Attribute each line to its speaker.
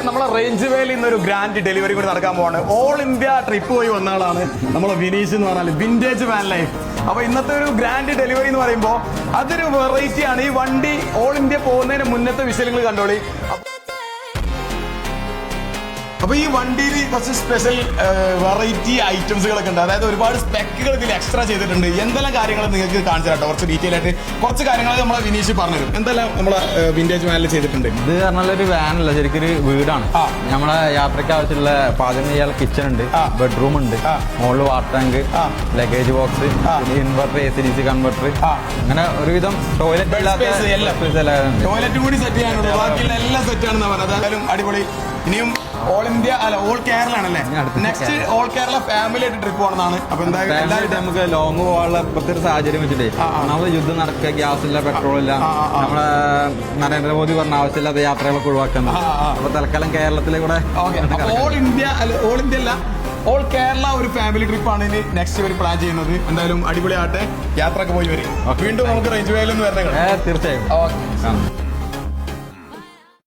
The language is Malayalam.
Speaker 1: നമ്മളെ റേഞ്ച് വേയിൽ ഇന്നൊരു ഗ്രാൻഡ് ഡെലിവറി കൂടി നടക്കാൻ പോവാണ്. ഓൾ ഇന്ത്യ ട്രിപ്പ് പോയി വന്ന ആളാണ് നമ്മളെ വിനീഷ് എന്ന് പറഞ്ഞാൽ, വിന്റേജ് വാൻ ലൈഫ്. അപ്പൊ ഇന്നത്തെ ഒരു ഗ്രാൻഡ് ഡെലിവറി എന്ന് പറയുമ്പോൾ അതൊരു വെറൈറ്റി ആണ്. ഈ വണ്ടി ഓൾ ഇന്ത്യ പോകുന്നതിന് മുന്നത്തെ വിഷയങ്ങൾ കണ്ടോളി. അപ്പൊ ഈ വണ്ടിയിൽ കുറച്ച് സ്പെഷ്യൽ വെറൈറ്റി ഐറ്റംസുകളൊക്കെ ഉണ്ട്. അതായത് ഒരുപാട് സ്പെക്കുകൾ ഇതിൽ എക്സ്ട്രാ ചെയ്തിട്ടുണ്ട്. എന്തെല്ലാം കാര്യങ്ങൾ നിങ്ങൾക്ക് കാണിച്ചു തരാട്ടോ, കുറച്ച് ഡീറ്റെയിൽ ആയിട്ട് കുറച്ച് കാര്യങ്ങൾ നമ്മളെ വിനീഷ് പറഞ്ഞുതരും. എന്തെല്ലാം നമ്മളെ വിന്റേജ് വാനിൽ ചെയ്തിട്ടുണ്ട്?
Speaker 2: ഇത് പറഞ്ഞാലൊരു വാനല്ല, ശരിക്കും ഒരു വീടാണ്. നമ്മളെ യാത്രയ്ക്ക് ആവശ്യമുള്ള പാചകം ചെയ്യാൻ കിച്ചൺ ഉണ്ട്, ബെഡ്റൂം ഉണ്ട്, മുകളിൽ water tank, luggage box, inverter, AC/DC converter, അങ്ങനെ ഒരുവിധം ടോയ്ലറ്റ്
Speaker 1: ടോയ്ലറ്റ് കൂടി സെറ്റ് ചെയ്യാനുണ്ട്. ബാക്കിയുള്ള എല്ലാം സെറ്റ് ആണെന്ന് പറഞ്ഞത്. അതായാലും അടിപൊളി. ഇനിയും ഓൾ ഇന്ത്യ അല്ല ഓൾ കേരള ആണല്ലേ, നെക്സ്റ്റ് ഓൾ കേരള ഫാമിലി ആയിട്ട് ട്രിപ്പ് പോകണമെന്നാണ്. അപ്പൊ എന്തായാലും
Speaker 2: നമുക്ക് ലോങ് പോകാനുള്ള ഇപ്പോഴത്തെ ഒരു സാഹചര്യം വെച്ചിട്ടേ നമ്മള് യുദ്ധം നടക്കുക, ഗ്യാസ് ഇല്ല, പെട്രോൾ ഇല്ല, നമ്മളെ നരേന്ദ്രമോദി പറഞ്ഞ ആവശ്യമില്ലാത്ത യാത്രകളൊക്കെ ഒഴിവാക്കുന്നത്. അപ്പൊ തൽക്കാലം കേരളത്തിലെ കൂടെ
Speaker 1: ഓൾ ഇന്ത്യ അല്ല ഓൾ കേരള ഒരു ഫാമിലി ട്രിപ്പാണ് ഇനി നെക്സ്റ്റ് ഇവർ പ്ലാൻ ചെയ്യുന്നത്. എന്തായാലും അടിപൊളിയാട്ടെ, യാത്രയൊക്കെ പോയി വരും. വീണ്ടും നമുക്ക് റേഞ്ച് വേയിലൊന്നും വരണേ.
Speaker 2: തീർച്ചയായും.